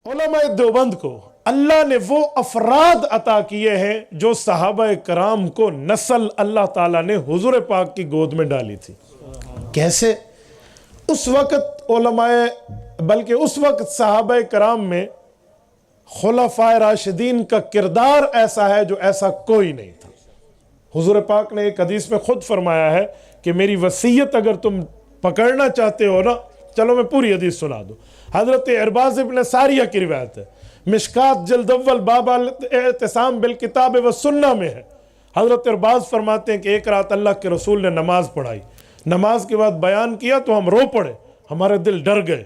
علماء دیوبند کو اللہ نے وہ افراد عطا کیے ہیں جو صحابہ کرام کو نسل اللہ تعالیٰ نے حضور پاک کی گود میں ڈالی تھی. کیسے؟ اس وقت علماء بلکہ اس وقت صحابہ کرام میں خلفائے راشدین کا کردار ایسا ہے جو ایسا کوئی نہیں تھا. حضور پاک نے ایک حدیث میں خود فرمایا ہے کہ میری وصیت اگر تم پکڑنا چاہتے ہو نا، چلو میں پوری حدیث سنا دوں. حضرت ارباز ابن ساریہ کی روایت ہے، مشکات جلد اول باب الاعتصام بالکتاب والسنہ میں ہے. حضرت ارباز فرماتے ہیں کہ ایک رات اللہ کے رسول نے نماز پڑھائی، نماز کے بعد بیان کیا تو ہم رو پڑے، ہمارے دل ڈر گئے.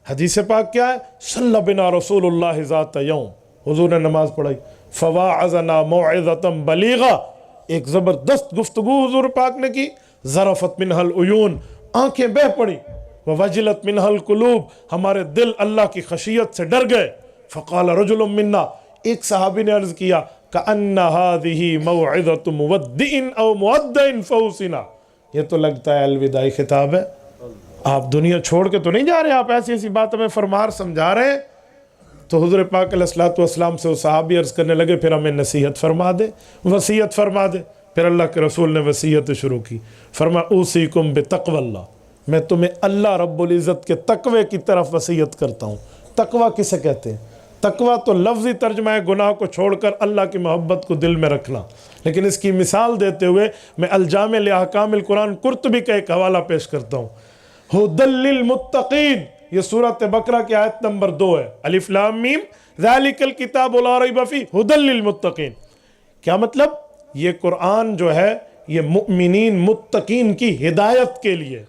حدیث پاک کیا ہے؟ صلی بنا رسول اللہ ذات یوم، حضور نے نماز پڑھائی، فواعظنا موعظۃ بلیغہ، ایک زبردست گفتگو حضور پاک نے کی، ذرفت منها العیون، آنکھیں بہہ پڑی، ووجلت منها القلوب، ہمارے دل اللہ کی خشیت سے ڈر گئے. فقال رجل منا، ایک صحابی نے عرض کیا، کأن هذه موعظۃ مودع او مودع فوسنا، یہ تو لگتا ہے الوداعی خطاب ہے، آپ دنیا چھوڑ کے تو نہیں جا رہے، آپ ایسی ایسی بات ہمیں فرمار سمجھا رہے ہیں. تو حضور پاک علیہ الصلوۃ والسلام سے وہ صحابی عرض کرنے لگے پھر ہمیں نصیحت فرما دے، وصیت فرما دے. پھر اللہ کے رسول نے وصیت شروع کی، فرمایا اوصیکم بتقوی اللہ، میں تمہیں اللہ رب العزت کے تقوی کی طرف وصیت کرتا ہوں. تقوی کسے کہتے ہیں؟ تقوی تو لفظی ترجمہ ہے گناہ کو چھوڑ کر اللہ کی محبت کو دل میں رکھنا، لیکن اس کی مثال دیتے ہوئے میں الجامع لاحکام القرآن قرطبی کا ایک حوالہ پیش کرتا ہوں. ھدی للمتقین، یہ سورۃ بقرہ کی آیت نمبر 2 ہے، الف لام میم ذالک الکتاب لا ریب فیہ ھدی للمتقین. کیا مطلب؟ یہ قرآن جو ہے یہ مؤمنین متقین کی ہدایت کے لیے.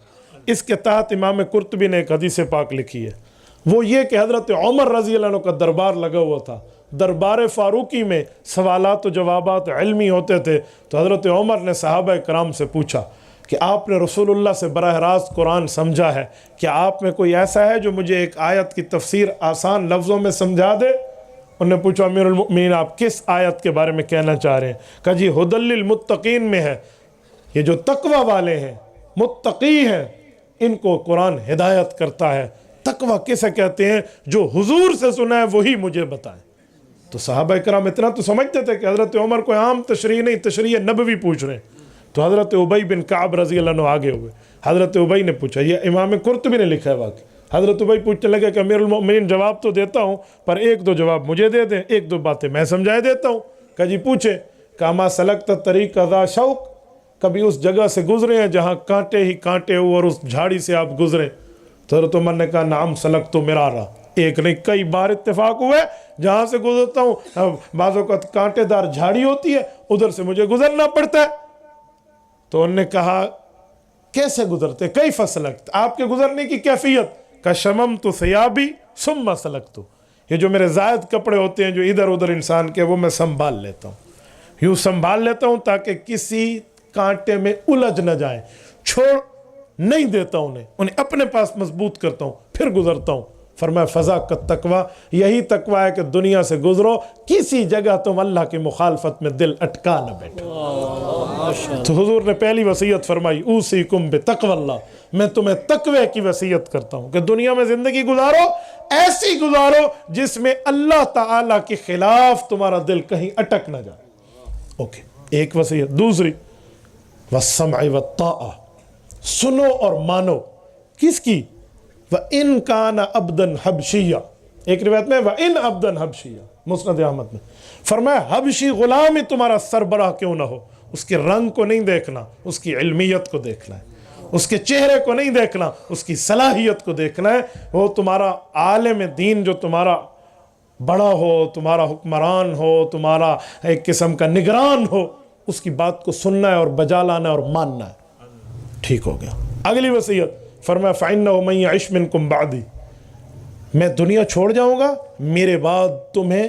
اس کے تحت امام قرطبی نے ایک حدیث پاک لکھی ہے، وہ یہ کہ حضرت عمر رضی اللہ عنہ کا دربار لگا ہوا تھا، دربار فاروقی میں سوالات و جوابات علمی ہوتے تھے. تو حضرت عمر نے صحابہ کرام سے پوچھا کہ آپ نے رسول اللہ سے براہ راست قرآن سمجھا ہے، کیا آپ میں کوئی ایسا ہے جو مجھے ایک آیت کی تفسیر آسان لفظوں میں سمجھا دے؟ انہوں نے پوچھا امیر المؤمنین آپ کس آیت کے بارے میں کہنا چاہ رہے ہیں؟ کہا جی ھدی للمتقین میں ہے، یہ جو تقوی والے ہیں متقی ہیں ان کو قرآن ہدایت کرتا ہے. تقوی کسے کہتے ہیں؟ جو حضور سے سنا ہے وہی مجھے بتائیں. تو صحابہ کرام اتنا تو سمجھتے تھے کہ حضرت عمر کوئی عام تشریح نہیں، تشریح نبوی پوچھ رہے ہیں. تو حضرت ابی بن کعب رضی اللہ عنہ آگے ہوئے، حضرت ابی نے پوچھا، یہ امام قرطبی نے لکھا ہے واقعہ. حضرت ابی پوچھنے لگے کہ امیر المؤمنین جواب تو دیتا ہوں پر ایک دو جواب مجھے دے دیں، ایک دو باتیں میں سمجھائے دیتا ہوں. کہا جی پوچھے. کہا ما سلکت طریق ذا شوق، کبھی اس جگہ سے گزرے ہیں جہاں کانٹے ہی کانٹے ہو اور اس جھاڑی سے آپ گزرے؟ تو حضرت عمر نے کہا نعم سلکت مرارا، ایک نہیں کئی بار اتفاق ہوئے جہاں سے گزرتا ہوں بعض اوقات کانٹے دار جھاڑی ہوتی ہے ادھر سے مجھے گزرنا پڑتا ہے. تو انہوں نے کہا کیسے گزرتے؟ کیف سلکت، آپ کے گزرنے کی کیفیت؟ کہ شممت ثیابی ثم سلکت، یہ جو میرے زائد کپڑے ہوتے ہیں جو ادھر ادھر انسان کے، وہ میں سنبھال لیتا ہوں، یوں سنبھال لیتا ہوں تاکہ کسی کانٹے میں الجھ نہ جائیں، چھوڑ نہیں دیتا انہیں اپنے پاس مضبوط کرتا ہوں پھر گزرتا ہوں. فرمایا فضا کا تقوی، یہی تقوی ہے کہ دنیا سے گزرو کسی جگہ تم اللہ کی مخالفت میں دل اٹکا نہ بیٹھو. تو حضور نے پہلی وصیت فرمائی اوصیکم بتقوی اللہ، میں تمہیں تقوی کی وصیت کرتا ہوں کہ دنیا میں زندگی گزارو ایسی گزارو جس میں اللہ تعالیٰ کے خلاف تمہارا دل کہیں اٹک نہ جائے. اوکے، ایک وصیت. دوسری والسمع والطاعہ، سنو اور مانو. کس کی؟ وَإِن كَانَ عَبْدًا حَبْشِيًّا، ایک روایت میں وَإِن عَبْدًا حَبْشِيًّا مسند احمد میں فرمایا حبشی غلام ہی تمہارا سربراہ کیوں نہ ہو، اس کے رنگ کو نہیں دیکھنا، اس کی علمیت کو دیکھنا ہے، اس کے چہرے کو نہیں دیکھنا، اس کی صلاحیت کو دیکھنا ہے. وہ تمہارا عالم دین جو تمہارا بڑا ہو، تمہارا حکمران ہو، تمہارا ایک قسم کا نگران ہو، اس کی بات کو سننا ہے اور بجا لانا ہے اور ماننا ہے. ٹھیک ہو گیا. اگلی وصیت فرمایا فَإِنَّهُ مَن يَعِشْ مِنكُم بَعْدِي، میں دنیا چھوڑ جاؤں گا میرے بعد تمہیں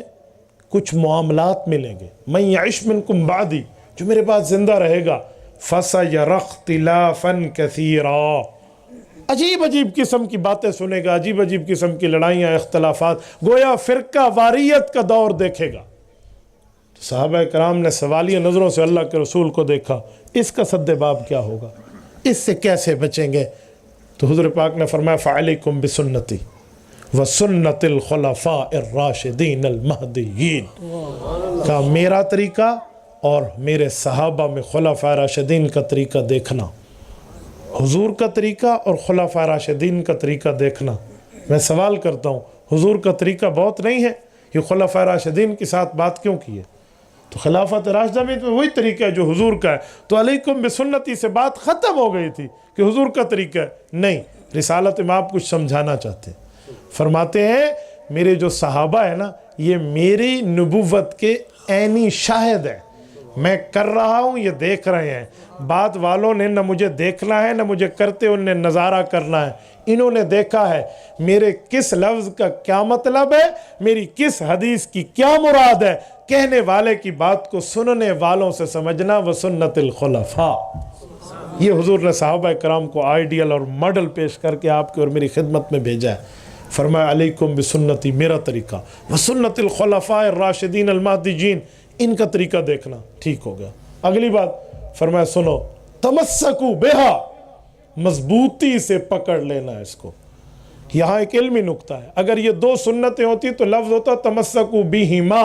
کچھ معاملات ملیں گے. مَن يَعِشْ مِنكُم بَعْدِي، جو میرے بعد زندہ رہے گا، فَسَيَرَى اخْتِلَافًا كَثِيرًا، عجیب عجیب قسم کی باتیں سنے گا، عجیب عجیب قسم کی لڑائیاں اختلافات، گویا فرقہ واریت کا دور دیکھے گا. صحابہ کرام نے سوالیہ نظروں سے اللہ کے رسول کو دیکھا، اس کا سد باب کیا ہوگا، اس سے کیسے بچیں گے؟ تو حضور پاک نے فرمایا فعلیکم بسنتی وسنت الخلفاء الراشدین المہدیین، کا میرا طریقہ اور میرے صحابہ میں خلفاء راشدین کا طریقہ دیکھنا، حضور کا طریقہ اور خلفاء راشدین کا طریقہ دیکھنا۔ میں سوال کرتا ہوں، حضور کا طریقہ بہت نہیں ہے، یہ خلفاء راشدین کے ساتھ بات کیوں کی ہے؟ تو خلافت راشدہ میں تو وہی طریقہ ہے جو حضور کا ہے، تو علیکم بسنتی سے بات ختم ہو گئی تھی کہ حضور کا طریقہ ہے۔ نہیں، رسالت میں آپ کچھ سمجھانا چاہتے ہیں، فرماتے ہیں میرے جو صحابہ ہیں نا، یہ میری نبوت کے عینی شاہد ہیں، میں کر رہا ہوں، یہ دیکھ رہے ہیں۔ بعد والوں نے نہ مجھے دیکھنا ہے نہ مجھے کرتے انہیں نظارہ کرنا ہے، انہوں نے دیکھا ہے میرے کس لفظ کا کیا مطلب ہے، میری کس حدیث کی کیا مراد ہے، کہنے والے کی بات کو سننے والوں سے سمجھنا۔ وسنت الخلفاء، یہ حضور نے صحابہ کرام کو آئیڈیل اور ماڈل پیش کر کے آپ کی اور میری خدمت میں بھیجا ہے۔ فرمایا علیکم بسنتی، میرا طریقہ، وسنت الخلفاء الراشدین المہدیین، ان کا طریقہ دیکھنا۔ ٹھیک ہو گیا۔ اگلی بات فرمایا سنو، تمسکو بہا، مضبوطی سے پکڑ لینا اس کو۔ یہاں ایک علمی نکتہ ہے، اگر یہ دو سنتیں ہوتی تو لفظ ہوتا تمسکو بہما،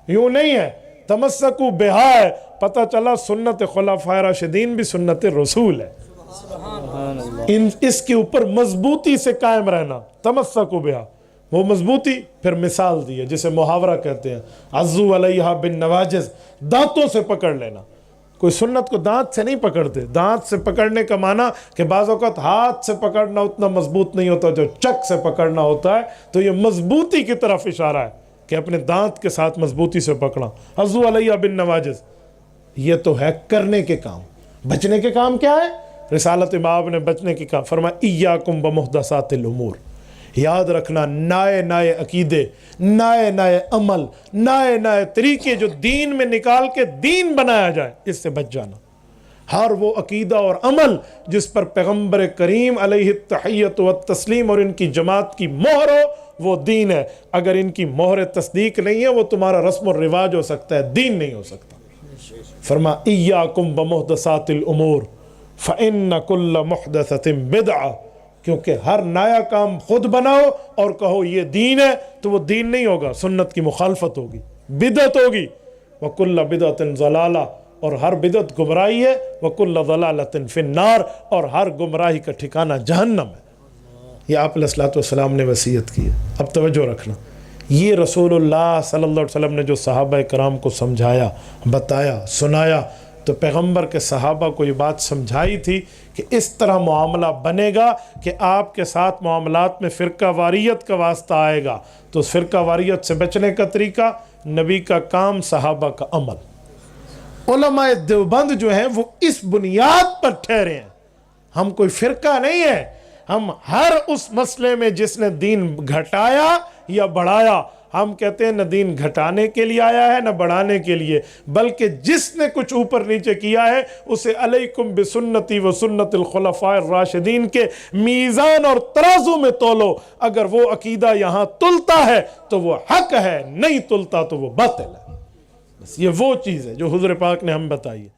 یوں نہیں ہے، تمسکو بہا ہے، پتہ چلا سنت خلفاء راشدین بھی سنت رسول ہے، اس کے اوپر مضبوطی سے قائم رہنا، تمسکو بہا، وہ مضبوطی پھر مثال دی ہے جسے محاورہ کہتے ہیں، عضو علیہا بالنواجذ، دانتوں سے پکڑ لینا۔ کوئی سنت کو دانت سے نہیں پکڑتے، دانت سے پکڑنے کا معنی کہ بعض اوقات ہاتھ سے پکڑنا اتنا مضبوط نہیں ہوتا جو چک سے پکڑنا ہوتا ہے، تو یہ مضبوطی کی طرف اشارہ ہے کہ اپنے دانت کے ساتھ مضبوطی سے پکڑا۔ عضو علیہا بالنواجذ، یہ تو ہے کرنے کے کام، بچنے کے کام کیا ہے؟ رسالت مآب نے بچنے کے کام فرمایا ایاکم بمحدثات الامور، یاد رکھنا نئے نئے عقیدے، نئے نئے عمل، نئے نئے طریقے جو دین میں نکال کے دین بنایا جائے، اس سے بچ جانا۔ ہر وہ عقیدہ اور عمل جس پر پیغمبر کریم علیہ التحیۃ والتسلیم اور ان کی جماعت کی مہر ہو، وہ دین ہے۔ اگر ان کی مہر تصدیق نہیں ہے، وہ تمہارا رسم و رواج ہو سکتا ہے، دین نہیں ہو سکتا۔ فرما ایاکم بمحدثات الامور فإن کل محدثۃ بدعہ، کیونکہ ہر نیا کام خود بناؤ اور کہو یہ دین ہے تو وہ دین نہیں ہوگا، سنت کی مخالفت ہوگی، بدعت ہوگی۔ وَكُلَّ بِدْعَةٍ ضَلَالَةٍ، اور ہر بدعت گمراہی ہے، وَكُلَّ ضَلَالَةٍ فِي النَّارِ، اور ہر گمراہی کا ٹھکانہ جہنم ہے۔ یہ آپ علیہ الصلوۃ والسلام نے وصیت کی ہے۔ اب توجہ رکھنا، یہ رسول اللہ صلی اللہ علیہ وسلم نے جو صحابہ کرام کو سمجھایا، بتایا، سنایا، تو پیغمبر کے صحابہ کو یہ بات سمجھائی تھی کہ اس طرح معاملہ بنے گا کہ آپ کے ساتھ معاملات میں فرقہ واریت کا واسطہ آئے گا، تو اس فرقہ واریت سے بچنے کا طریقہ نبی کا کام، صحابہ کا عمل۔ علماء دیوبند جو ہیں وہ اس بنیاد پر ٹھہرے ہیں، ہم کوئی فرقہ نہیں ہے، ہم ہر اس مسئلے میں جس نے دین گھٹایا یا بڑھایا، ہم کہتے ہیں نہ دین گھٹانے کے لیے آیا ہے نہ بڑھانے کے لیے، بلکہ جس نے کچھ اوپر نیچے کیا ہے اسے علیکم بسنتی و سنت الخلفاء الراشدین کے میزان اور ترازو میں تولو۔ اگر وہ عقیدہ یہاں تلتا ہے تو وہ حق ہے، نہیں تلتا تو وہ باطل ہے۔ بس یہ وہ چیز ہے جو حضور پاک نے ہم بتائی ہے۔